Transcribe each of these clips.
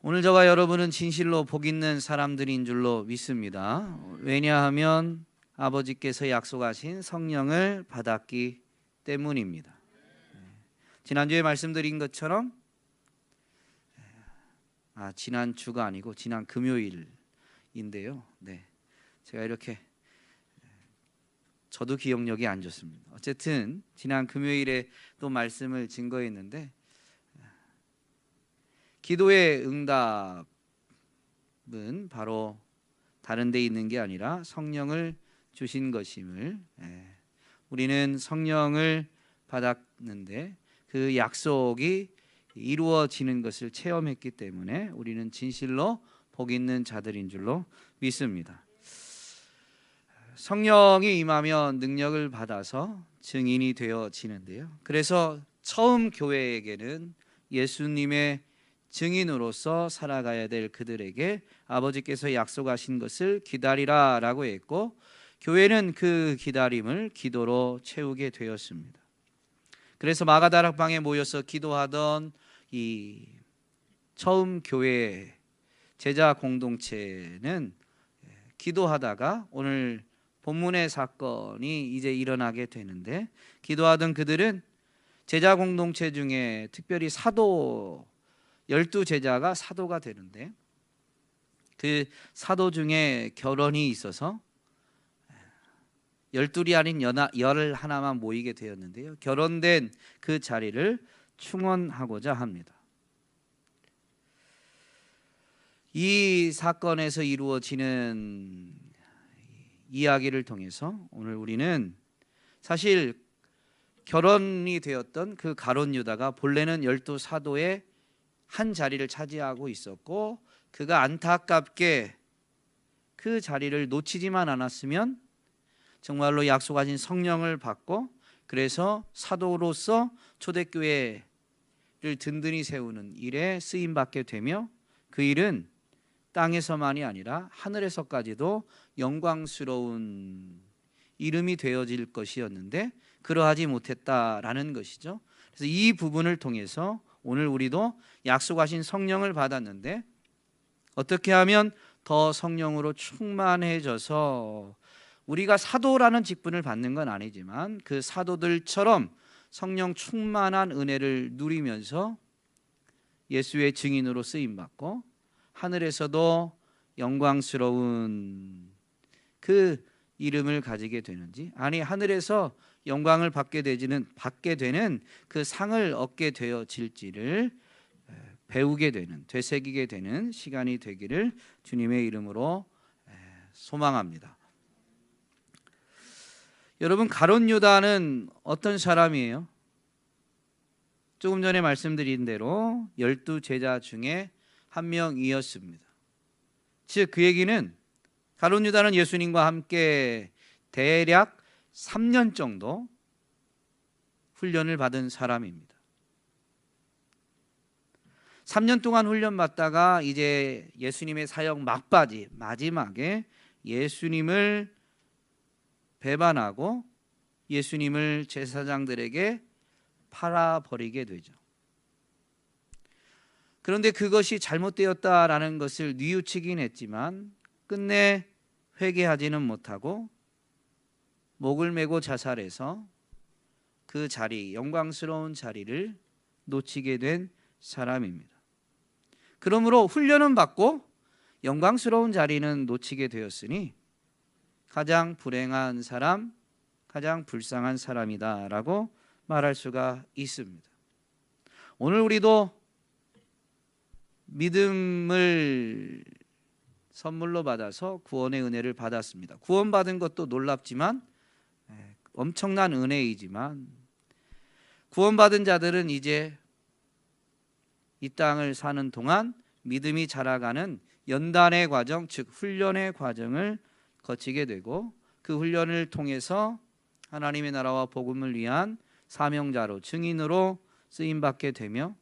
오늘 저와 여러분은 진실로 복 있는 사람들인 줄로 믿습니다. 왜냐하면 아버지께서 약속하신 성령을 받았기 때문입니다. 지난주에 말씀드린 것처럼 지난 주가 아니고 지난 금요일인데요. 제가 이렇게 저도 기억력이 안 좋습니다. 어쨌든 지난 금요일에 또 말씀을 증거했는데 기도의 응답은 바로 다른 데 있는 게 아니라 성령을 주신 것임을, 우리는 성령을 받았는데 그 약속이 이루어지는 것을 체험했기 때문에 우리는 진실로 복 있는 자들인 줄로 믿습니다. 성령이 임하면 능력을 받아서 증인이 되어지는데요. 그래서 처음 교회에게는 예수님의 증인으로서 살아가야 될 그들에게 아버지께서 약속하신 것을 기다리라 라고 했고, 교회는 그 기다림을 기도로 채우게 되었습니다. 그래서 마가다락방에 모여서 기도하던 이 처음 교회 제자 공동체는 기도하다가 오늘 본문의 사건이 이제 일어나게 되는데, 기도하던 그들은 제자 공동체 중에 특별히 사도 12제자가 사도가 되는데, 그 사도 중에 결혼이 있어서 12이 아닌 11만 모이게 되었는데요. 결혼된 그 자리를 충원하고자 합니다. 이 사건에서 이루어지는 이야기를 통해서 오늘 우리는 사실 결혼이 되었던 그 가룟 유다가 본래는 12사도의 한 자리를 차지하고 있었고, 그가 안타깝게 그 자리를 놓치지만 않았으면 정말로 약속하신 성령을 받고, 그래서 사도로서 초대교회를 든든히 세우는 일에 쓰임받게 되며, 그 일은 땅에서만이 아니라 하늘에서까지도 영광스러운 이름이 되어질 것이었는데 그러하지 못했다라는 것이죠. 그래서 이 부분을 통해서 오늘 우리도 약속하신 성령을 받았는데 어떻게 하면 더 성령으로 충만해져서 우리가 사도라는 직분을 받는 건 아니지만 그 사도들처럼 성령 충만한 은혜를 누리면서 예수의 증인으로 쓰임받고 하늘에서도 영광스러운 그 이름을 가지게 되는지, 아니 하늘에서 영광을 받게 되는 그 상을 얻게 되어질지를 배우게 되는, 되새기게 되는 시간이 되기를 주님의 이름으로 소망합니다. 여러분, 가룟 유다는 어떤 사람이에요? 조금 전에 말씀드린 대로 12제자 중에 한 명이었습니다. 즉 그 얘기는 가룟 유다는 예수님과 함께 대략 3년 정도 훈련을 받은 사람입니다. 3년 동안 훈련 받다가 이제 예수님의 사역 막바지 마지막에 예수님을 배반하고 예수님을 제사장들에게 팔아버리게 되죠. 그런데 그것이 잘못되었다라는 것을 뉘우치긴 했지만 끝내 회개하지는 못하고 목을 메고 자살해서 그 자리, 영광스러운 자리를 놓치게 된 사람입니다. 그러므로 훈련은 받고 영광스러운 자리는 놓치게 되었으니 가장 불행한 사람, 가장 불쌍한 사람이다라고 말할 수가 있습니다. 오늘 우리도 믿음을 선물로 받아서 구원의 은혜를 받았습니다. 구원받은 것도 놀랍지만 엄청난 은혜이지만, 구원받은 자들은 이제 이 땅을 사는 동안 믿음이 자라가는 연단의 과정, 즉 훈련의 과정을 거치게 되고, 그 훈련을 통해서 하나님의 나라와 복음을 위한 사명자로, 증인으로 쓰임받게 되며,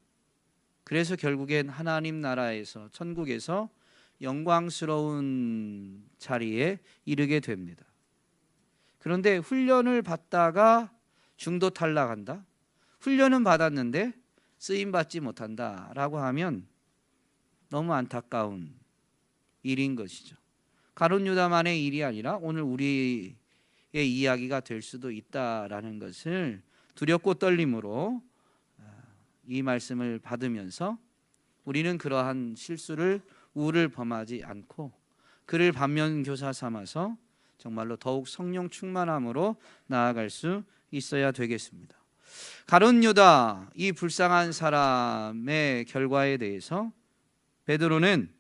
그래서 결국엔 하나님 나라에서, 천국에서 영광스러운 자리에 이르게 됩니다. 그런데 훈련을 받다가 중도 탈락한다, 훈련은 받았는데 쓰임받지 못한다라고 하면 너무 안타까운 일인 것이죠. 가룟 유다만의 일이 아니라 오늘 우리의 이야기가 될 수도 있다라는 것을 두렵고 떨림으로 이 말씀을 받으면서 우리는 그러한 실수를 우를 범하지 않고 그를 반면교사 삼아서 정말로 더욱 성령 충만함으로 나아갈 수 있어야 되겠습니다. 가룟 유다, 이 불쌍한 사람의 결과에 대해서 베드로는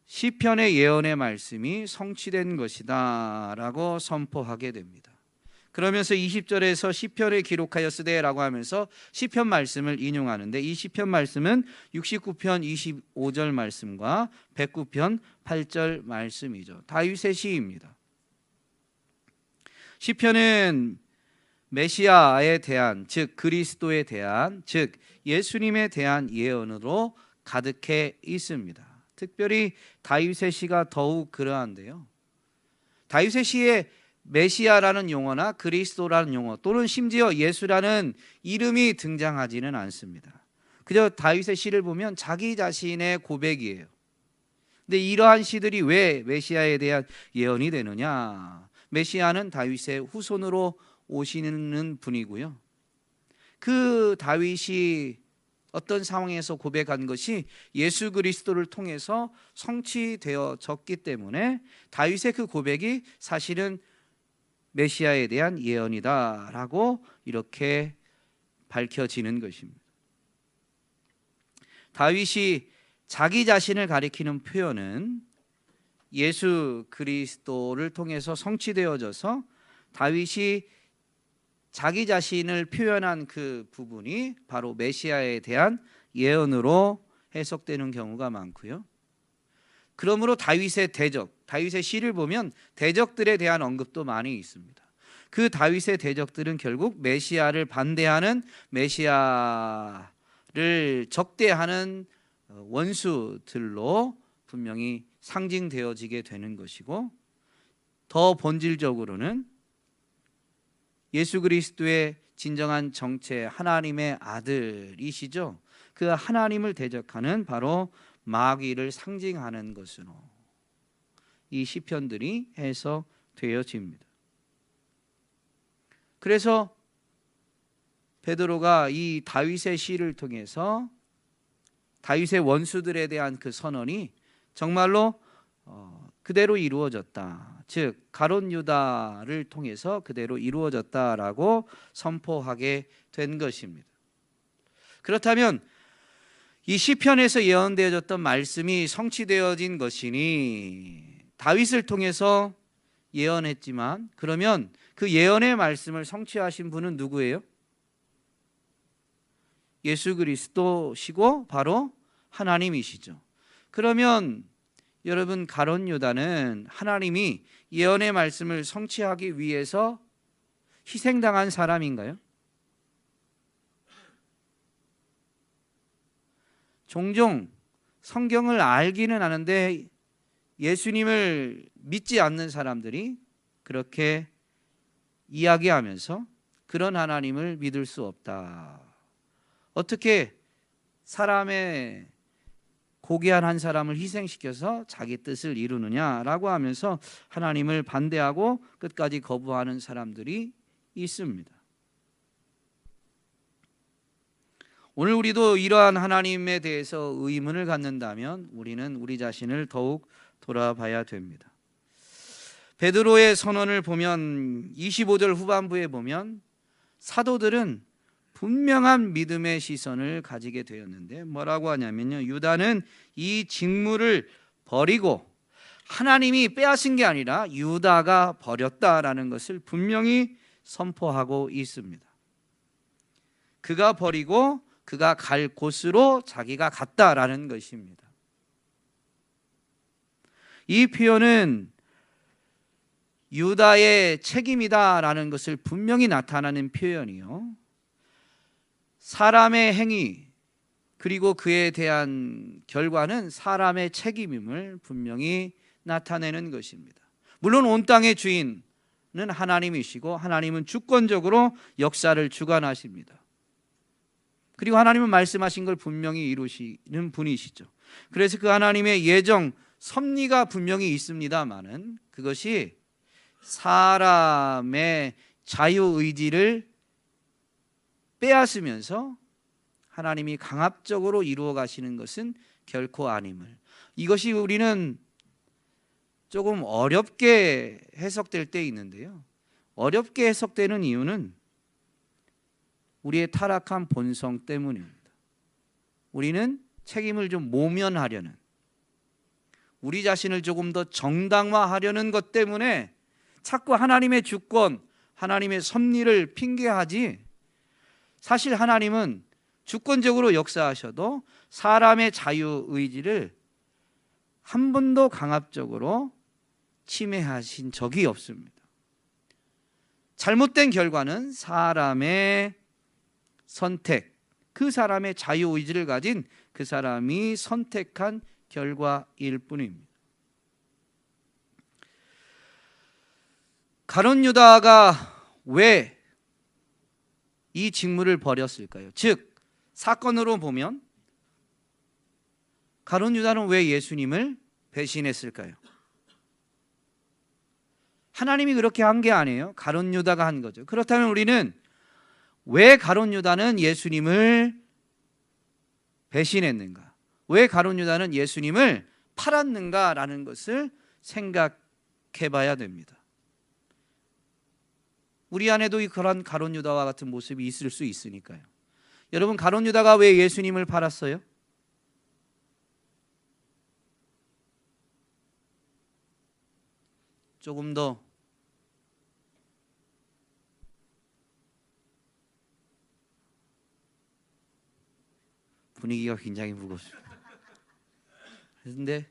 시편의 예언의 말씀이 성취된 것이다 라고 선포하게 됩니다. 그러면서 20절에서 시편에 기록하였으되 라고 하면서 시편 말씀을 인용하는데, 이 시편 말씀은 69편 25절 말씀과 109편 8절 말씀이죠. 다윗의 시입니다. 시편은 메시아에 대한, 즉 그리스도에 대한, 즉 예수님에 대한 예언으로 가득해 있습니다. 특별히 다윗의 시가 더욱 그러한데요, 다윗의 시에 메시아라는 용어나 그리스도라는 용어 또는 심지어 예수라는 이름이 등장하지는 않습니다. 그저 다윗의 시를 보면 자기 자신의 고백이에요. 근데 이러한 시들이 왜 메시아에 대한 예언이 되느냐? 메시아는 다윗의 후손으로 오시는 분이고요, 그 다윗이 어떤 상황에서 고백한 것이 예수 그리스도를 통해서 성취되어졌기 때문에 다윗의 그 고백이 사실은 메시아에 대한 예언이다라고 이렇게 밝혀지는 것입니다. 다윗이 자기 자신을 가리키는 표현은 예수 그리스도를 통해서 성취되어져서 다윗이 자기 자신을 표현한 그 부분이 바로 메시아에 대한 예언으로 해석되는 경우가 많고요. 그러므로 다윗의 대적, 다윗의 시를 보면 대적들에 대한 언급도 많이 있습니다. 그 다윗의 대적들은 결국 메시아를 반대하는, 메시아를 적대하는 원수들로 분명히 상징되어지게 되는 것이고, 더 본질적으로는 예수 그리스도의 진정한 정체, 하나님의 아들이시죠. 그 하나님을 대적하는 바로 마귀를 상징하는 것으로 이 시편들이 해석되어집니다. 그래서 베드로가 이 다윗의 시를 통해서 다윗의 원수들에 대한 그 선언이 정말로 그대로 이루어졌다, 즉 가룟 유다를 통해서 그대로 이루어졌다라고 선포하게 된 것입니다. 그렇다면 이 시편에서 예언되어졌던 말씀이 성취되어진 것이니 다윗을 통해서 예언했지만, 그러면 그 예언의 말씀을 성취하신 분은 누구예요? 예수 그리스도시고 바로 하나님이시죠. 그러면 여러분, 가룟 유다는 하나님이 예언의 말씀을 성취하기 위해서 희생당한 사람인가요? 종종 성경을 알기는 아는데 예수님을 믿지 않는 사람들이 그렇게 이야기하면서 그런 하나님을 믿을 수 없다, 어떻게 사람의 고귀한 한 사람을 희생시켜서 자기 뜻을 이루느냐라고 하면서 하나님을 반대하고 끝까지 거부하는 사람들이 있습니다. 오늘 우리도 이러한 하나님에 대해서 의문을 갖는다면 우리는 우리 자신을 더욱 돌아봐야 됩니다. 베드로의 선언을 보면 25절 후반부에 보면 사도들은 분명한 믿음의 시선을 가지게 되었는데 뭐라고 하냐면요, 유다는 이 직무를 버리고, 하나님이 빼앗은 게 아니라 유다가 버렸다라는 것을 분명히 선포하고 있습니다. 그가 버리고 그가 갈 곳으로 자기가 갔다라는 것입니다. 이 표현은 유다의 책임이다라는 것을 분명히 나타나는 표현이요, 사람의 행위 그리고 그에 대한 결과는 사람의 책임임을 분명히 나타내는 것입니다. 물론 온 땅의 주인은 하나님이시고 하나님은 주권적으로 역사를 주관하십니다. 그리고 하나님은 말씀하신 걸 분명히 이루시는 분이시죠. 그래서 그 하나님의 예정, 섭리가 분명히 있습니다마는 그것이 사람의 자유의지를 빼앗으면서 하나님이 강압적으로 이루어 가시는 것은 결코 아님을, 이것이 우리는 조금 어렵게 해석될 때 있는데요, 어렵게 해석되는 이유는 우리의 타락한 본성 때문입니다. 우리는 책임을 좀 모면하려는, 우리 자신을 조금 더 정당화하려는 것 때문에 자꾸 하나님의 주권, 하나님의 섭리를 핑계하지, 사실 하나님은 주권적으로 역사하셔도 사람의 자유의지를 한 번도 강압적으로 침해하신 적이 없습니다. 잘못된 결과는 사람의 선택, 그 사람의 자유의지를 가진 그 사람이 선택한 결과일 뿐입니다. 가룟 유다가 왜 이 직무를 벌였을까요? 즉, 사건으로 보면 가룟 유다는 왜 예수님을 배신했을까요? 하나님이 그렇게 한 게 아니에요. 가룟 유다가 한 거죠. 그렇다면 우리는 왜 가룟 유다는 예수님을 배신했는가? 왜 가룟 유다는 예수님을 팔았는가라는 것을 생각해 봐야 됩니다. 우리 안에도 그런 가룟 유다와 같은 모습이 있을 수 있으니까요. 여러분, 가룟 유다가 왜 예수님을 팔았어요? 조금 더 분위기가 굉장히 무겁습니다. 그런데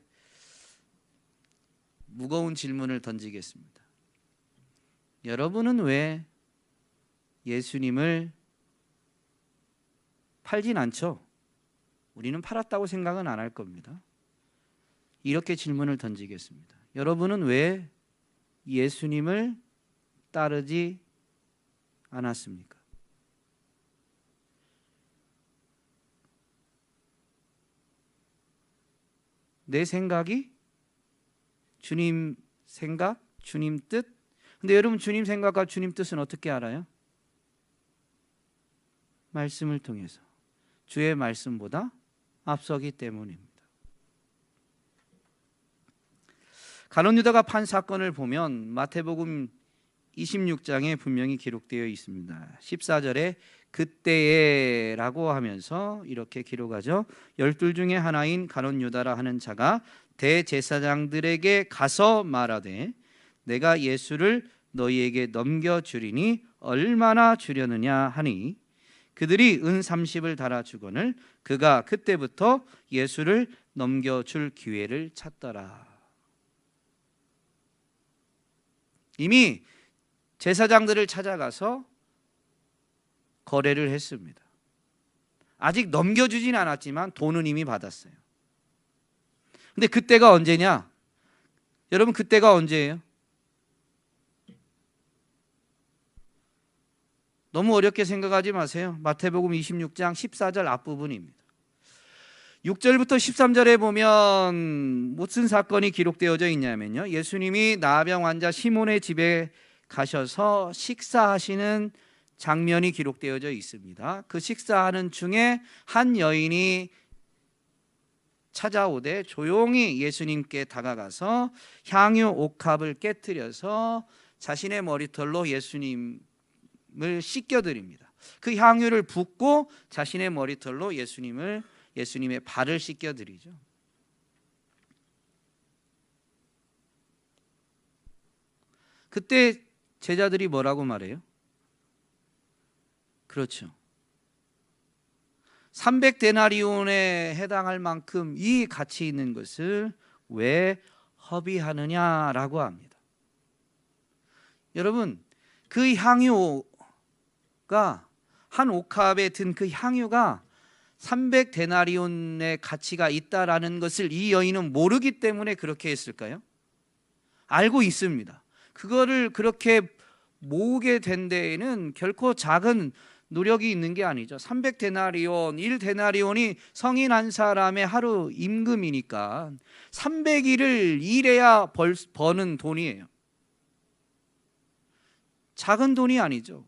무거운 질문을 던지겠습니다. 여러분은 왜 예수님을 팔진 않죠? 우리는 팔았다고 생각은 안 할 겁니다. 이렇게 질문을 던지겠습니다. 여러분은 왜 예수님을 따르지 않았습니까? 내 생각이 주님 생각, 주님 뜻. 근데 여러분, 주님 생각과 주님 뜻은 어떻게 알아요? 말씀을 통해서, 주의 말씀보다 앞서기 때문입니다. 가룟 유다가 판 사건을 보면 마태복음 26장에 분명히 기록되어 있습니다. 14절에 그때에 라고 하면서 이렇게 기록하죠. 12 중에 하나인 가룟 유다라 하는 자가 대제사장들에게 가서 말하되 내가 예수를 너희에게 넘겨주리니 얼마나 주려느냐 하니 그들이 은 30을 달아주거늘 그가 그때부터 예수를 넘겨줄 기회를 찾더라. 이미 제사장들을 찾아가서 거래를 했습니다. 아직 넘겨주진 않았지만 돈은 이미 받았어요. 근데 그때가 언제냐? 여러분, 그때가 언제예요? 너무 어렵게 생각하지 마세요. 마태복음 26장 14절 앞부분입니다. 6절부터 13절에 보면 무슨 사건이 기록되어져 있냐면요, 예수님이 나병 환자 시몬의 집에 가셔서 식사하시는 장면이 기록되어져 있습니다. 그 식사하는 중에 한 여인이 찾아오되 조용히 예수님께 다가가서 향유 옥합을 깨뜨려서 자신의 머리털로 예수님을 씻겨드립니다. 그 향유를 붓고 자신의 머리털로 예수님의 발을 씻겨드리죠. 그때 제자들이 뭐라고 말해요? 그렇죠. 300데나리온에 해당할 만큼 이 가치 있는 것을 왜 허비하느냐라고 합니다. 여러분, 그 향유가 한 옥합에 든 그 향유가 300데나리온의 가치가 있다라는 것을 이 여인은 모르기 때문에 그렇게 했을까요? 알고 있습니다. 그거를 그렇게 모으게 된 데에는 결코 작은 노력이 있는 게 아니죠. 300데나리온, 1데나리온이 성인 한 사람의 하루 임금이니까 300일을 일해야 버는 돈이에요. 작은 돈이 아니죠.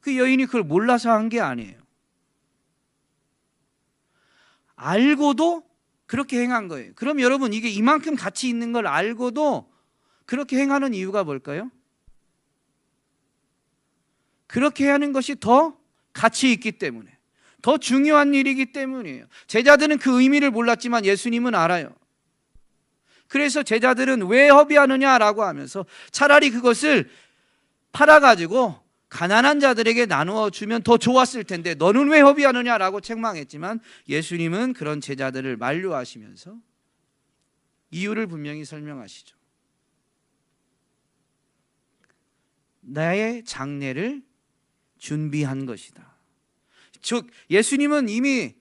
그 여인이 그걸 몰라서 한 게 아니에요. 알고도 그렇게 행한 거예요. 그럼 여러분, 이게 이만큼 가치 있는 걸 알고도 그렇게 행하는 이유가 뭘까요? 그렇게 하는 것이 더 가치 있기 때문에, 더 중요한 일이기 때문이에요. 제자들은 그 의미를 몰랐지만 예수님은 알아요. 그래서 제자들은 왜 허비하느냐라고 하면서 차라리 그것을 팔아가지고 가난한 자들에게 나누어 주면 더 좋았을 텐데 너는 왜 허비하느냐라고 책망했지만, 예수님은 그런 제자들을 만류하시면서 이유를 분명히 설명하시죠. 나의 장례를 준비한 것이다. 즉 예수님은 이미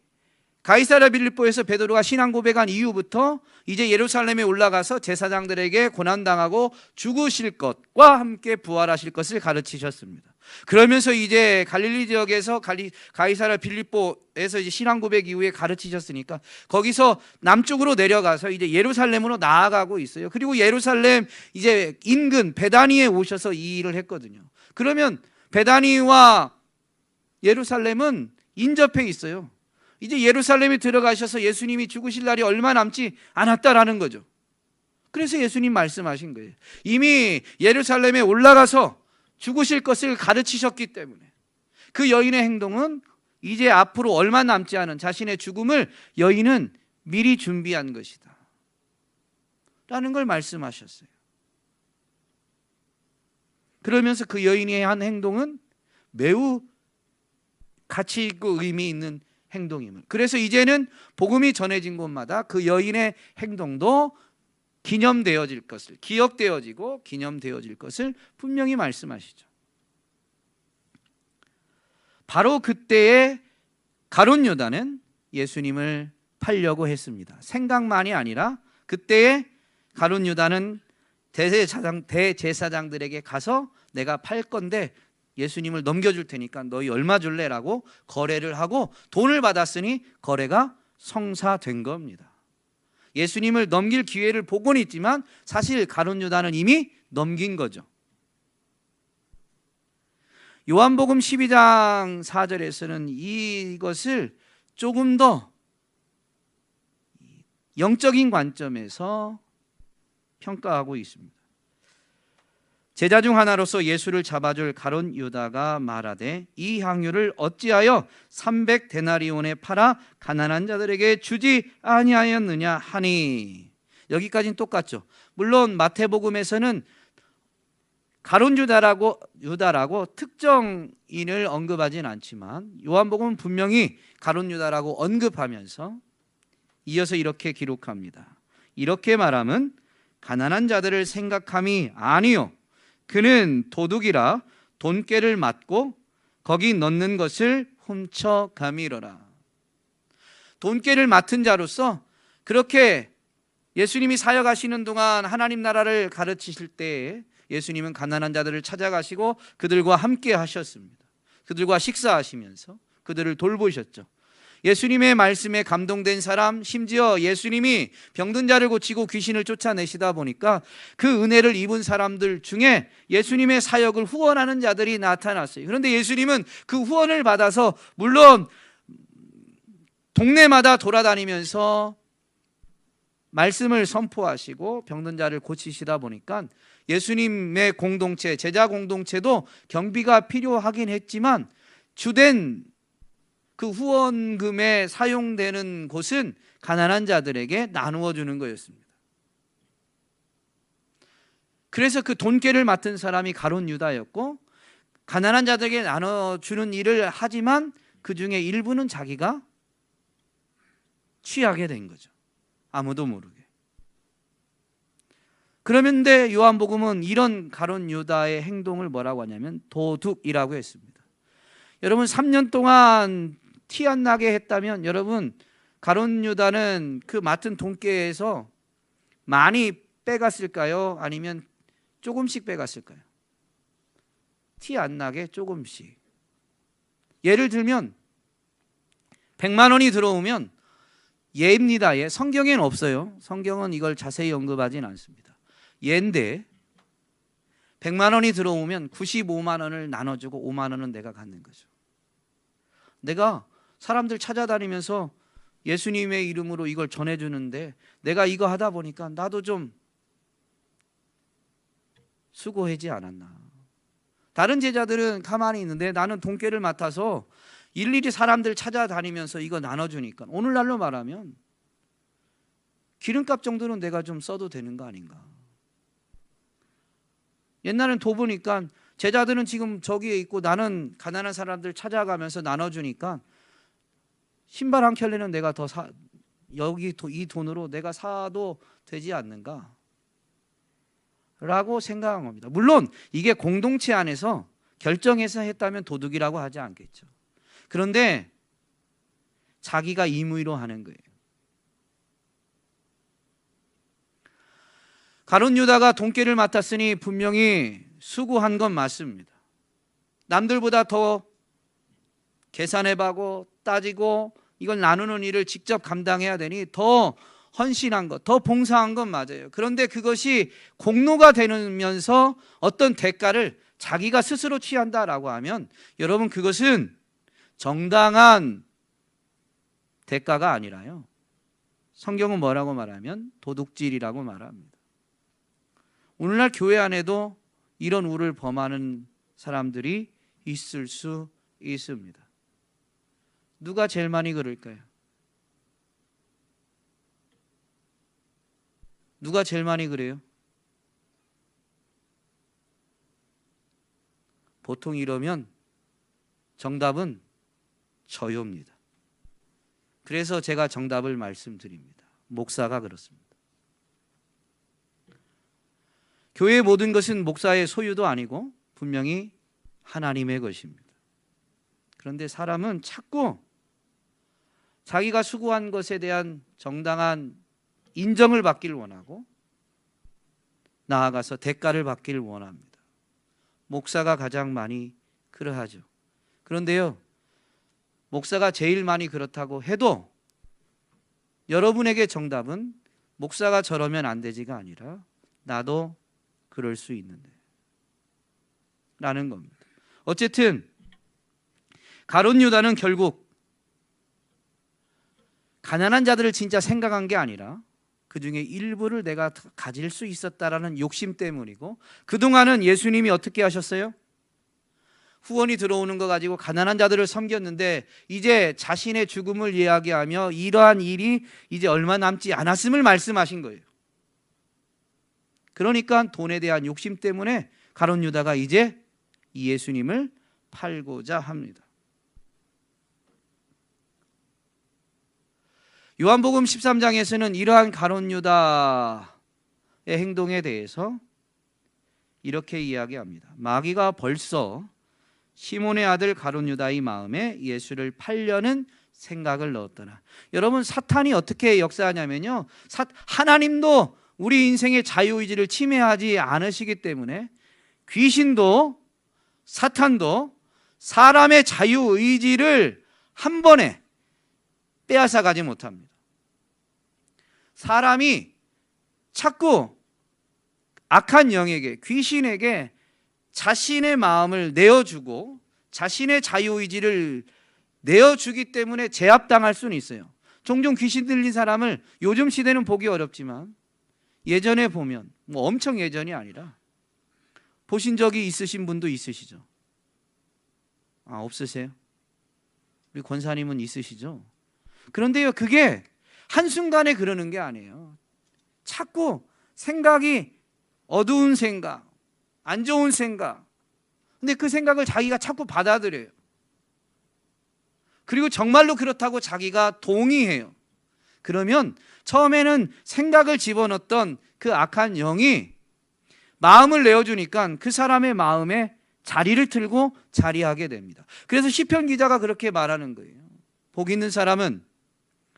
가이사랴 빌립보에서 베드로가 신앙 고백한 이후부터 이제 예루살렘에 올라가서 제사장들에게 고난당하고 죽으실 것과 함께 부활하실 것을 가르치셨습니다. 그러면서 이제 갈릴리 지역에서 가이사랴 빌립보에서 이제 신앙 고백 이후에 가르치셨으니까 거기서 남쪽으로 내려가서 이제 예루살렘으로 나아가고 있어요. 그리고 예루살렘 이제 인근 베다니에 오셔서 이 일을 했거든요. 그러면 베다니와 예루살렘은 인접해 있어요. 이제 예루살렘에 들어가셔서 예수님이 죽으실 날이 얼마 남지 않았다라는 거죠. 그래서 예수님 말씀하신 거예요. 이미 예루살렘에 올라가서 죽으실 것을 가르치셨기 때문에 그 여인의 행동은 이제 앞으로 얼마 남지 않은 자신의 죽음을 여인은 미리 준비한 것이다 라는 걸 말씀하셨어요. 그러면서 그 여인이 한 행동은 매우 가치 있고 의미 있는 행동임을, 그래서 이제는 복음이 전해진 곳마다 그 여인의 행동도 기념되어질 것을, 기억되어지고 기념되어질 것을 분명히 말씀하시죠. 바로 그때에 가룟 유다는 예수님을 팔려고 했습니다. 생각만이 아니라 그때에 가룟 유다는 대제사장들에게 가서 내가 팔 건데 예수님을 넘겨줄 테니까 너희 얼마 줄래? 라고 거래를 하고 돈을 받았으니 거래가 성사된 겁니다. 예수님을 넘길 기회를 보고는 있지만 사실 가룟 유다는 이미 넘긴 거죠. 요한복음 12장 4절에서는 이것을 조금 더 영적인 관점에서 평가하고 있습니다. 제자 중 하나로서 예수를 잡아줄 가룟 유다가 말하되 이 향유를 어찌하여 300데나리온에 팔아 가난한 자들에게 주지 아니하였느냐 하니. 여기까지는 똑같죠. 물론 마태복음에서는 가룟 유다라고 특정인을 언급하진 않지만 요한복음은 분명히 가룟 유다라고 언급하면서 이어서 이렇게 기록합니다. 이렇게 말함은 가난한 자들을 생각함이 아니요 그는 도둑이라 돈꾀를 맞고 거기 넣는 것을 훔쳐가미러라. 돈꾀를 맡은 자로서 그렇게 예수님이 사역하시는 동안 하나님 나라를 가르치실 때에 예수님은 가난한 자들을 찾아가시고 그들과 함께 하셨습니다. 그들과 식사하시면서 그들을 돌보셨죠. 예수님의 말씀에 감동된 사람, 심지어 예수님이 병든 자를 고치고 귀신을 쫓아내시다 보니까 그 은혜를 입은 사람들 중에 예수님의 사역을 후원하는 자들이 나타났어요. 그런데 예수님은 그 후원을 받아서 물론 동네마다 돌아다니면서 말씀을 선포하시고 병든 자를 고치시다 보니까 예수님의 공동체, 제자 공동체도 경비가 필요하긴 했지만 주된 그 후원금에 사용되는 곳은 가난한 자들에게 나누어 주는 거였습니다. 그래서 그 돈꾀를 맡은 사람이 가룟 유다였고 가난한 자들에게 나눠주는 일을 하지만 그 중에 일부는 자기가 취하게 된 거죠. 아무도 모르게. 그런데 요한복음은 이런 가룟 유다의 행동을 뭐라고 하냐면 도둑이라고 했습니다. 여러분 3년 동안 티 안 나게 했다면 여러분 가룟 유다는 그 맡은 돈꾀에서 많이 빼갔을까요? 아니면 조금씩 빼갔을까요? 티 안 나게 조금씩. 예를 들면 100만 원이 들어오면 예입니다. 예. 성경에는 없어요. 성경은 이걸 자세히 언급하진 않습니다. 예인데 100만 원이 들어오면 95만 원을 나눠주고 5만 원은 내가 갖는 거죠. 내가 사람들 찾아다니면서 예수님의 이름으로 이걸 전해주는데 내가 이거 하다 보니까 나도 좀 수고하지 않았나. 다른 제자들은 가만히 있는데 나는 돈깨를 맡아서 일일이 사람들 찾아다니면서 이거 나눠주니까 오늘날로 말하면 기름값 정도는 내가 좀 써도 되는 거 아닌가. 옛날엔 도 보니까 제자들은 지금 저기에 있고 나는 가난한 사람들 찾아가면서 나눠주니까 신발 한 켤레는 내가 더 여기 이 돈으로 내가 사도 되지 않는가 라고 생각한 겁니다. 물론 이게 공동체 안에서 결정해서 했다면 도둑이라고 하지 않겠죠. 그런데 자기가 임의로 하는 거예요. 가룟 유다가 돈깨를 맡았으니 분명히 수고한 건 맞습니다. 남들보다 더 계산해보고 따지고 이걸 나누는 일을 직접 감당해야 되니 더 헌신한 것, 더 봉사한 건 맞아요. 그런데 그것이 공로가 되면서 어떤 대가를 자기가 스스로 취한다라고 하면 여러분 그것은 정당한 대가가 아니라요. 성경은 뭐라고 말하면 도둑질이라고 말합니다. 오늘날 교회 안에도 이런 우를 범하는 사람들이 있을 수 있습니다. 누가 제일 많이 그럴까요? 누가 제일 많이 그래요? 보통 이러면 정답은 저요입니다. 그래서 제가 정답을 말씀드립니다. 목사가 그렇습니다. 교회의 모든 것은 목사의 소유도 아니고 분명히 하나님의 것입니다. 그런데 사람은 자꾸 자기가 수고한 것에 대한 정당한 인정을 받기를 원하고 나아가서 대가를 받기를 원합니다. 목사가 가장 많이 그러하죠. 그런데요, 목사가 제일 많이 그렇다고 해도 여러분에게 정답은 목사가 저러면 안 되지가 아니라 나도 그럴 수 있는데 라는 겁니다. 어쨌든 가룟 유다는 결국 가난한 자들을 진짜 생각한 게 아니라 그 중에 일부를 내가 가질 수 있었다라는 욕심 때문이고, 그동안은 예수님이 어떻게 하셨어요? 후원이 들어오는 거 가지고 가난한 자들을 섬겼는데 이제 자신의 죽음을 이야기하며 이러한 일이 이제 얼마 남지 않았음을 말씀하신 거예요. 그러니까 돈에 대한 욕심 때문에 가룟 유다가 이제 이 예수님을 팔고자 합니다. 요한복음 13장에서는 이러한 가룟 유다의 행동에 대해서 이렇게 이야기합니다. 마귀가 벌써 시몬의 아들 가룟 유다의 마음에 예수를 팔려는 생각을 넣었더라. 여러분, 사탄이 어떻게 역사하냐면요, 하나님도 우리 인생의 자유의지를 침해하지 않으시기 때문에 귀신도 사탄도 사람의 자유의지를 한 번에 빼앗아 가지 못합니다. 사람이 자꾸 악한 영에게, 귀신에게 자신의 마음을 내어주고 자신의 자유의지를 내어주기 때문에 제압당할 수는 있어요. 종종 귀신 들린 사람을 요즘 시대는 보기 어렵지만 예전에 보면, 뭐 엄청 예전이 아니라 보신 적이 있으신 분도 있으시죠? 없으세요? 우리 권사님은 있으시죠? 그런데요, 그게 한순간에 그러는 게 아니에요. 자꾸 생각이 어두운 생각, 안 좋은 생각, 근데 그 생각을 자기가 자꾸 받아들여요. 그리고 정말로 그렇다고 자기가 동의해요. 그러면 처음에는 생각을 집어넣었던 그 악한 영이 마음을 내어주니까 그 사람의 마음에 자리를 틀고 자리하게 됩니다. 그래서 시편 기자가 그렇게 말하는 거예요. 복 있는 사람은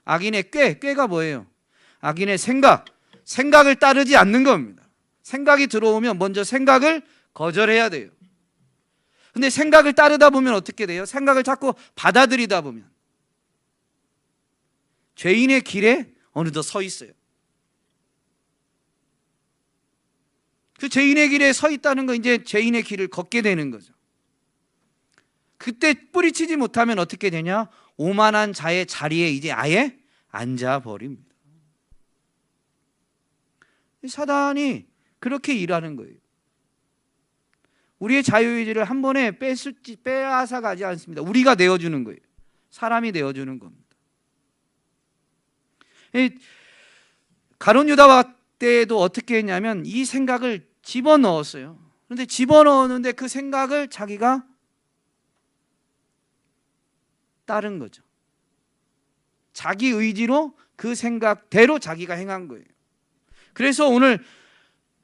악인의 꾀가 뭐예요? 악인의 생각을 따르지 않는 겁니다. 생각이 들어오면 먼저 생각을 거절해야 돼요. 근데 생각을 따르다 보면 어떻게 돼요? 생각을 자꾸 받아들이다 보면 죄인의 길에 어느덧 서 있어요. 그 죄인의 길에 서 있다는 건 이제 죄인의 길을 걷게 되는 거죠. 그때 뿌리치지 못하면 어떻게 되냐? 오만한 자의 자리에 이제 아예 앉아버립니다. 사단이 그렇게 일하는 거예요. 우리의 자유의지를 한 번에 빼앗아 가지 않습니다. 우리가 내어주는 거예요. 사람이 내어주는 겁니다. 가룟 유다 때도 어떻게 했냐면 이 생각을 집어넣었어요. 그런데 집어넣었는데 그 생각을 자기가 따른 거죠. 자기 의지로 그 생각대로 자기가 행한 거예요. 그래서 오늘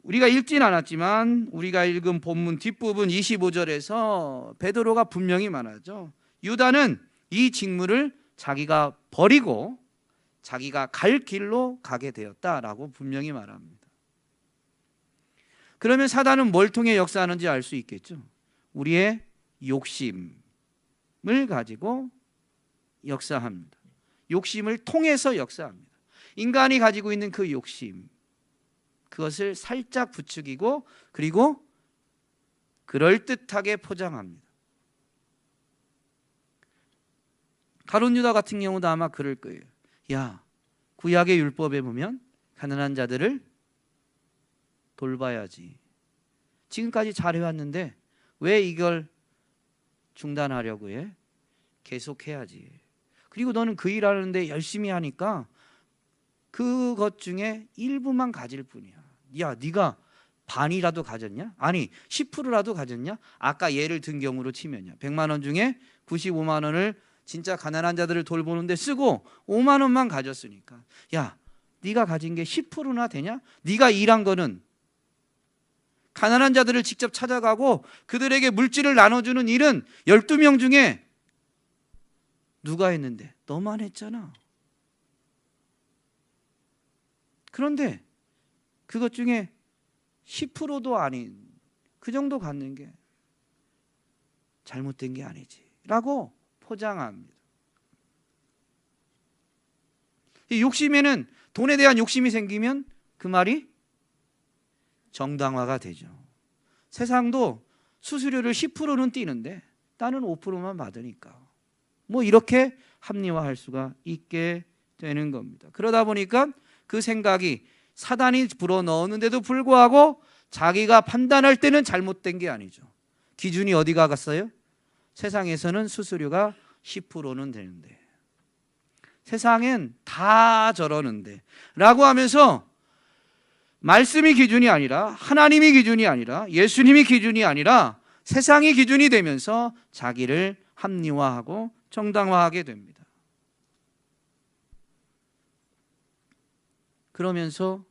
우리가 읽진 않았지만 우리가 읽은 본문 뒷부분 25절에서 베드로가 분명히 말하죠. 유다는 이 직무를 자기가 버리고 자기가 갈 길로 가게 되었다라고 분명히 말합니다. 그러면 사단은 뭘 통해 역사하는지 알 수 있겠죠. 우리의 욕심을 가지고 역사합니다. 욕심을 통해서 역사합니다. 인간이 가지고 있는 그 욕심, 그것을 살짝 부추기고 그리고 그럴듯하게 포장합니다. 가룟 유다 같은 경우도 아마 그럴 거예요. 야, 구약의 율법에 보면 가난한 자들을 돌봐야지. 지금까지 잘해왔는데 왜 이걸 중단하려고 해? 계속해야지. 그리고 너는 그 일하는데 열심히 하니까 그것 중에 일부만 가질 뿐이야. 야, 네가 반이라도 가졌냐? 아니 10%라도 가졌냐? 아까 예를 든 경우로 치면요, 100만 원 중에 95만 원을 진짜 가난한 자들을 돌보는데 쓰고 5만 원만 가졌으니까, 야, 네가 가진 게 10%나 되냐? 네가 일한 거는 가난한 자들을 직접 찾아가고 그들에게 물질을 나눠주는 일은 12명 중에 누가 했는데? 너만 했잖아. 그런데 그것 중에 10%도 아닌 그 정도 갖는 게 잘못된 게 아니지 라고 포장합니다. 이 욕심에는, 돈에 대한 욕심이 생기면 그 말이 정당화가 되죠. 세상도 수수료를 10%는 띄는데 나는 5%만 받으니까 뭐 이렇게 합리화할 수가 있게 되는 겁니다. 그러다 보니까 그 생각이 사단이 불어넣었는데도 불구하고 자기가 판단할 때는 잘못된 게 아니죠. 기준이 어디가 갔어요? 세상에서는 수수료가 10%는 되는데 세상엔 다 저러는데 라고 하면서 말씀이 기준이 아니라, 하나님이 기준이 아니라, 예수님이 기준이 아니라 세상이 기준이 되면서 자기를 합리화하고 정당화하게 됩니다. 그러면서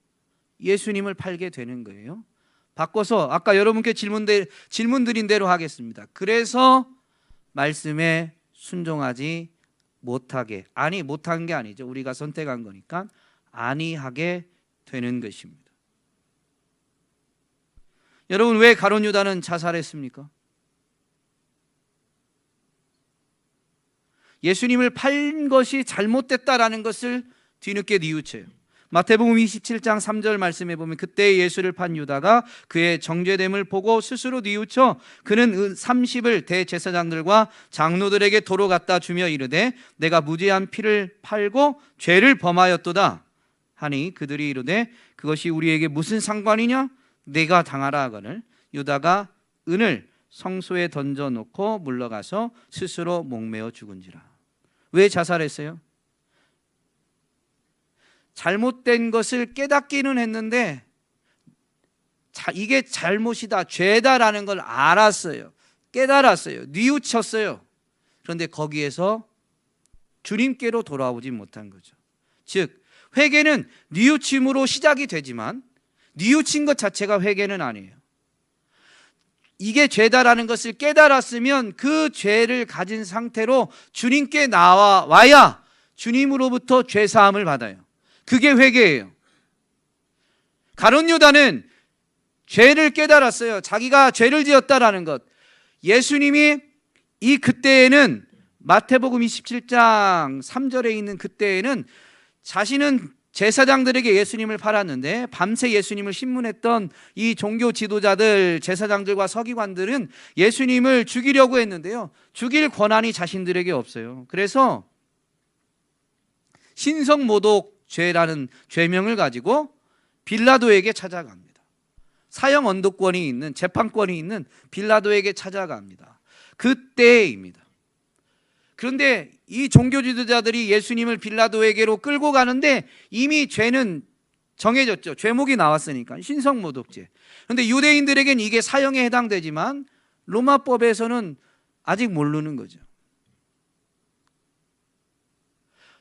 예수님을 팔게 되는 거예요. 바꿔서 아까 여러분께 질문 드린 대로 하겠습니다. 그래서 말씀에 순종하지 못하게, 아니 못한 게 아니죠. 우리가 선택한 거니까 아니하게 되는 것입니다. 여러분, 왜 가룟 유다는 자살했습니까? 예수님을 팔 것이 잘못됐다라는 것을 뒤늦게 뉘우쳐요. 마태복음 27장 3절 말씀에 보면 그때 예수를 판 유다가 그의 정죄됨을 보고 스스로 뉘우쳐 그는 30을 대제사장들과 장로들에게 도로 갖다 주며 이르되 내가 무죄한 피를 팔고 죄를 범하였도다 하니 그들이 이르되 그것이 우리에게 무슨 상관이냐? 내가 당하라 하거늘 유다가 은을 성소에 던져놓고 물러가서 스스로 목매어 죽은지라. 왜 자살했어요? 잘못된 것을 깨닫기는 했는데 이게 잘못이다, 죄다라는 걸 알았어요. 깨달았어요. 뉘우쳤어요. 그런데 거기에서 주님께로 돌아오지 못한 거죠. 즉 회개는 뉘우침으로 시작이 되지만 뉘우친 것 자체가 회개는 아니에요. 이게 죄다라는 것을 깨달았으면 그 죄를 가진 상태로 주님께 나와야 주님으로부터 죄사함을 받아요. 그게 회개예요. 가룟 유다는 죄를 깨달았어요. 자기가 죄를 지었다라는 것. 예수님이 이 그때에는 마태복음 27장 3절에 있는 그때에는 자신은 제사장들에게 예수님을 팔았는데 밤새 예수님을 신문했던 이 종교 지도자들, 제사장들과 서기관들은 예수님을 죽이려고 했는데요, 죽일 권한이 자신들에게 없어요. 그래서 신성모독죄라는 죄명을 가지고 빌라도에게 찾아갑니다. 사형 언도권이 있는, 재판권이 있는 빌라도에게 찾아갑니다. 그때입니다. 그런데 이 종교 지도자들이 예수님을 빌라도에게로 끌고 가는데 이미 죄는 정해졌죠. 죄목이 나왔으니까, 신성모독죄. 그런데 유대인들에겐 이게 사형에 해당되지만 로마법에서는 아직 모르는 거죠.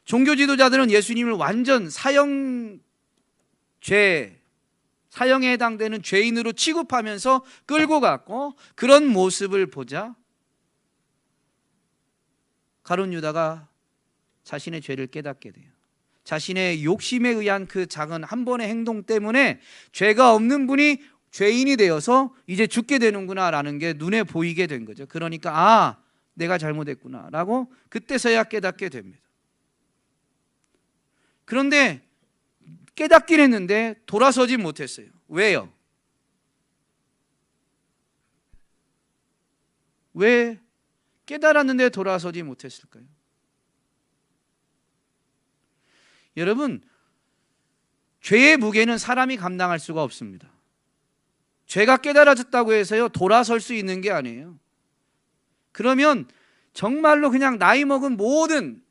종교 지도자들은 예수님을 완전 사형에 해당되는 죄인으로 취급하면서 끌고 갔고, 그런 모습을 보자 가룟 유다가 자신의 죄를 깨닫게 돼요. 자신의 욕심에 의한 그 작은 한 번의 행동 때문에 죄가 없는 분이 죄인이 되어서 이제 죽게 되는구나 라는 게 눈에 보이게 된 거죠. 그러니까 내가 잘못했구나 라고 그때서야 깨닫게 됩니다. 그런데 깨닫긴 했는데 돌아서지 못했어요. 왜요? 왜 깨달았는데 돌아서지 못했을까요? 여러분, 죄의 무게는 사람이 감당할 수가 없습니다. 죄가 깨달아졌다고 해서요 돌아설 수 있는 게 아니에요. 그러면 정말로 그냥 나이 먹은 모든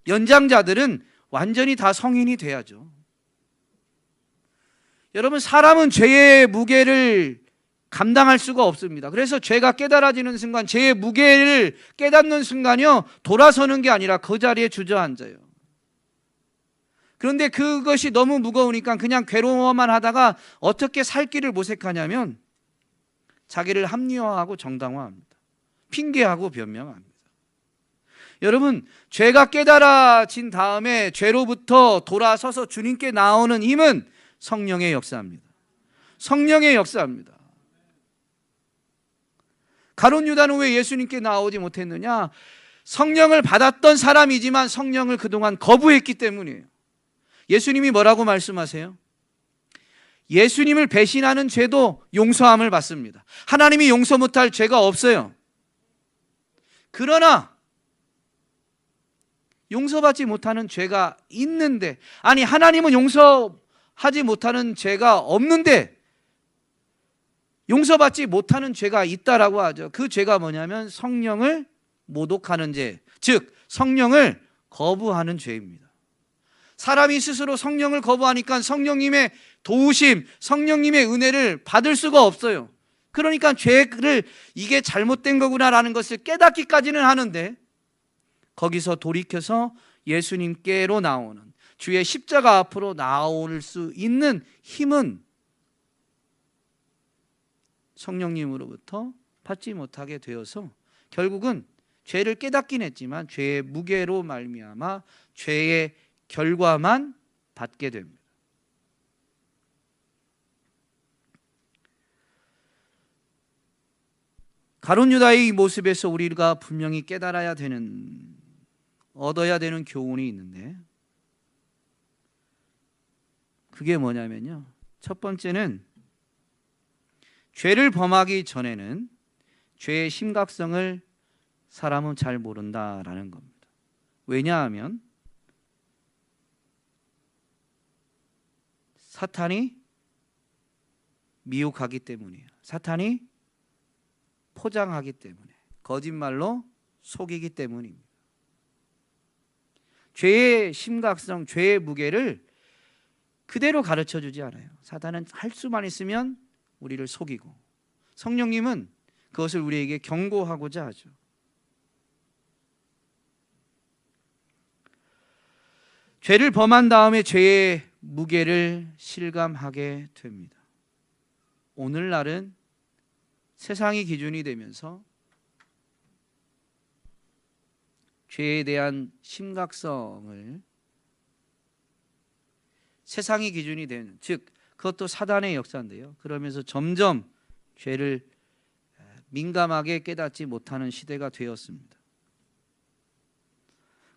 연장자들은 완전히 다 성인이 돼야죠. 여러분, 사람은 죄의 무게를 감당할 수가 없습니다. 그래서 죄가 깨달아지는 순간, 죄의 무게를 깨닫는 순간요 돌아서는 게 아니라 그 자리에 주저앉아요. 그런데 그것이 너무 무거우니까 그냥 괴로워만 하다가 어떻게 살 길을 모색하냐면 자기를 합리화하고 정당화합니다. 핑계하고 변명합니다. 여러분, 죄가 깨달아진 다음에 죄로부터 돌아서서 주님께 나오는 힘은 성령의 역사입니다. 성령의 역사입니다. 가룟 유다는 왜 예수님께 나오지 못했느냐? 성령을 받았던 사람이지만 성령을 그동안 거부했기 때문이에요. 예수님이 뭐라고 말씀하세요? 예수님을 배신하는 죄도 용서함을 받습니다. 하나님이 용서 못할 죄가 없어요. 그러나 용서받지 못하는 죄가 있는데, 아니 하나님은 용서하지 못하는 죄가 없는데 용서받지 못하는 죄가 있다라고 하죠. 그 죄가 뭐냐면 성령을 모독하는 죄, 즉 성령을 거부하는 죄입니다. 사람이 스스로 성령을 거부하니까 성령님의 도우심, 성령님의 은혜를 받을 수가 없어요. 그러니까 죄를 이게 잘못된 거구나라는 것을 깨닫기까지는 하는데 거기서 돌이켜서 예수님께로 나오는, 주의 십자가 앞으로 나올 수 있는 힘은 성령님으로부터 받지 못하게 되어서 결국은 죄를 깨닫긴 했지만 죄의 무게로 말미암아 죄의 결과만 받게 됩니다. 가룟 유다의 이 모습에서 우리가 분명히 깨달아야 되는, 얻어야 되는 교훈이 있는데 그게 뭐냐면요, 첫 번째는 죄를 범하기 전에는 죄의 심각성을 사람은 잘 모른다라는 겁니다. 왜냐하면 사탄이 미혹하기 때문이에요. 사탄이 포장하기 때문에, 거짓말로 속이기 때문입니다. 죄의 심각성, 죄의 무게를 그대로 가르쳐주지 않아요. 사탄은 할 수만 있으면 우리를 속이고, 성령님은 그것을 우리에게 경고하고자 하죠. 죄를 범한 다음에 죄의 무게를 실감하게 됩니다. 오늘날은 세상이 기준이 되면서 죄에 대한 심각성을 세상이 기준이 되는, 즉 그것도 사단의 역사인데요, 그러면서 점점 죄를 민감하게 깨닫지 못하는 시대가 되었습니다.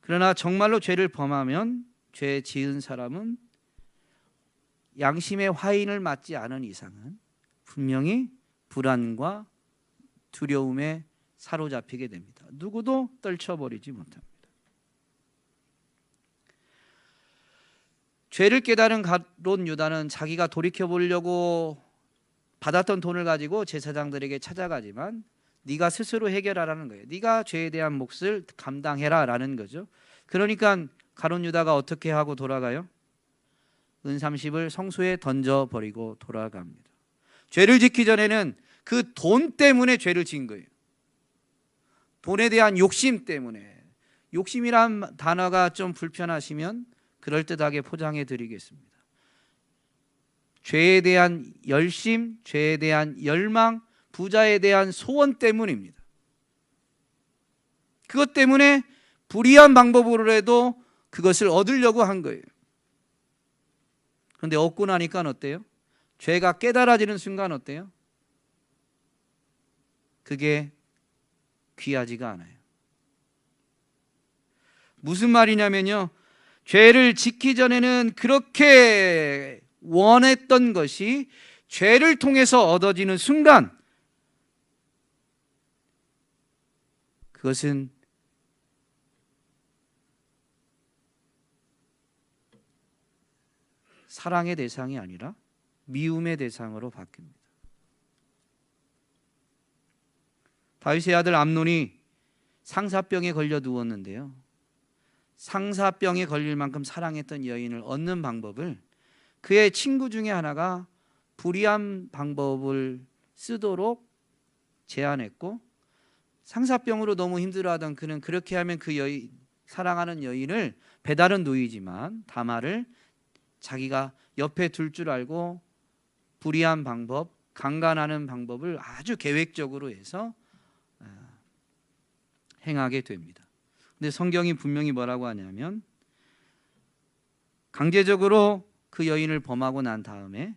그러나 정말로 죄를 범하면 죄 지은 사람은 양심의 화인을 맞지 않은 이상은 분명히 불안과 두려움에 사로잡히게 됩니다. 누구도 떨쳐버리지 못합니다. 죄를 깨달은 가룟 유다는 자기가 돌이켜보려고 받았던 돈을 가지고 제사장들에게 찾아가지만 네가 스스로 해결하라는 거예요. 네가 죄에 대한 몫을 감당해라 라는 거죠. 그러니까 가룟 유다가 어떻게 하고 돌아가요? 은 30을 성소에 던져버리고 돌아갑니다. 죄를 짓기 전에는 그 돈 때문에 죄를 지은 거예요. 돈에 대한 욕심 때문에. 욕심이란 단어가 좀 불편하시면 그럴듯하게 포장해 드리겠습니다. 죄에 대한 열심, 죄에 대한 열망, 부자에 대한 소원 때문입니다. 그것 때문에 불의한 방법으로라도 그것을 얻으려고 한 거예요. 그런데 얻고 나니까 어때요? 죄가 깨달아지는 순간 어때요? 그게 귀하지가 않아요. 무슨 말이냐면요, 죄를 짓기 전에는 그렇게 원했던 것이 죄를 통해서 얻어지는 순간 그것은 사랑의 대상이 아니라 미움의 대상으로 바뀝니다. 다윗의 아들 암논이 상사병에 걸려 누웠는데요, 상사병에 걸릴 만큼 사랑했던 여인을 얻는 방법을 그의 친구 중에 하나가 불의한 방법을 쓰도록 제안했고, 상사병으로 너무 힘들어하던 그는 그렇게 하면 그 여인, 사랑하는 여인을, 배다른 누이지만 다말을 자기가 옆에 둘 줄 알고 불의한 방법, 강간하는 방법을 아주 계획적으로 해서 행하게 됩니다. 근데 성경이 분명히 뭐라고 하냐면 강제적으로 그 여인을 범하고 난 다음에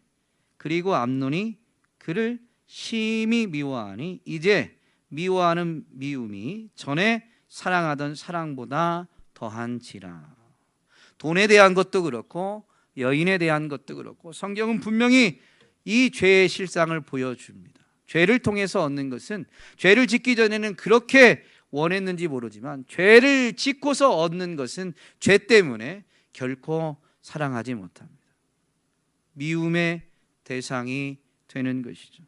그리고 암논이 그를 심히 미워하니 이제 미워하는 미움이 전에 사랑하던 사랑보다 더한지라. 돈에 대한 것도 그렇고 여인에 대한 것도 그렇고 성경은 분명히 이 죄의 실상을 보여줍니다. 죄를 통해서 얻는 것은, 죄를 짓기 전에는 그렇게 원했는지 모르지만 죄를 짓고서 얻는 것은 죄 때문에 결코 사랑하지 못합니다. 미움의 대상이 되는 것이죠.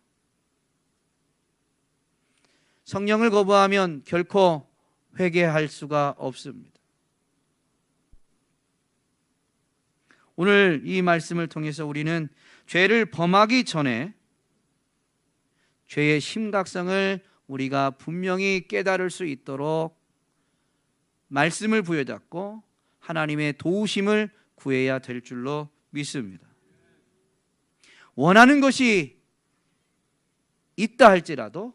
성령을 거부하면 결코 회개할 수가 없습니다. 오늘 이 말씀을 통해서 우리는 죄를 범하기 전에 죄의 심각성을 우리가 분명히 깨달을 수 있도록 말씀을 부여잡고 하나님의 도우심을 구해야 될 줄로 믿습니다. 원하는 것이 있다 할지라도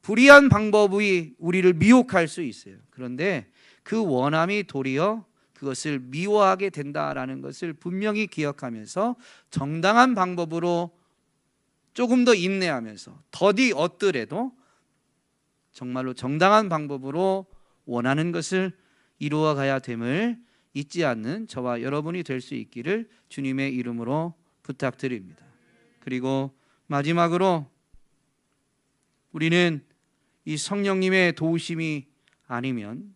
불의한 방법이 우리를 미혹할 수 있어요. 그런데 그 원함이 도리어 그것을 미워하게 된다라는 것을 분명히 기억하면서 정당한 방법으로 조금 더 인내하면서 더디 얻더라도 정말로 정당한 방법으로 원하는 것을 이루어 가야 됨을 잊지 않는 저와 여러분이 될 수 있기를 주님의 이름으로 부탁드립니다. 그리고 마지막으로 우리는 이 성령님의 도우심이 아니면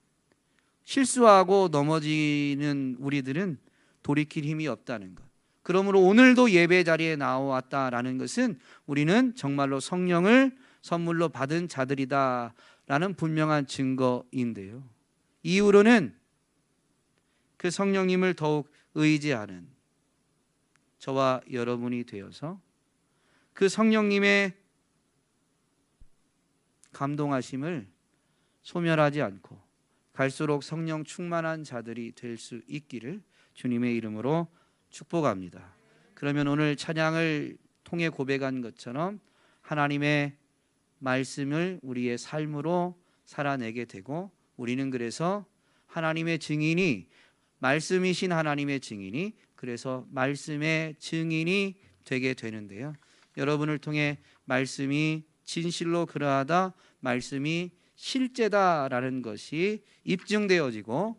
실수하고 넘어지는 우리들은 돌이킬 힘이 없다는 것. 그러므로 오늘도 예배 자리에 나왔다라는 것은 우리는 정말로 성령을 선물로 받은 자들이다라는 분명한 증거인데요. 이후로는 그 성령님을 더욱 의지하는 저와 여러분이 되어서 그 성령님의 감동하심을 소멸하지 않고 갈수록 성령 충만한 자들이 될 수 있기를 주님의 이름으로 축복합니다. 그러면 오늘 찬양을 통해 고백한 것처럼 하나님의 말씀을 우리의 삶으로 살아내게 되고 우리는 그래서 하나님의 증인이, 말씀이신 하나님의 증인이, 그래서 말씀의 증인이 되게 되는데요. 여러분을 통해 말씀이 진실로 그러하다 말씀이 실제다라는 것이 입증되어지고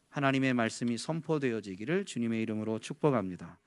하나님의 말씀이 선포되어지기를 주님의 이름으로 축복합니다.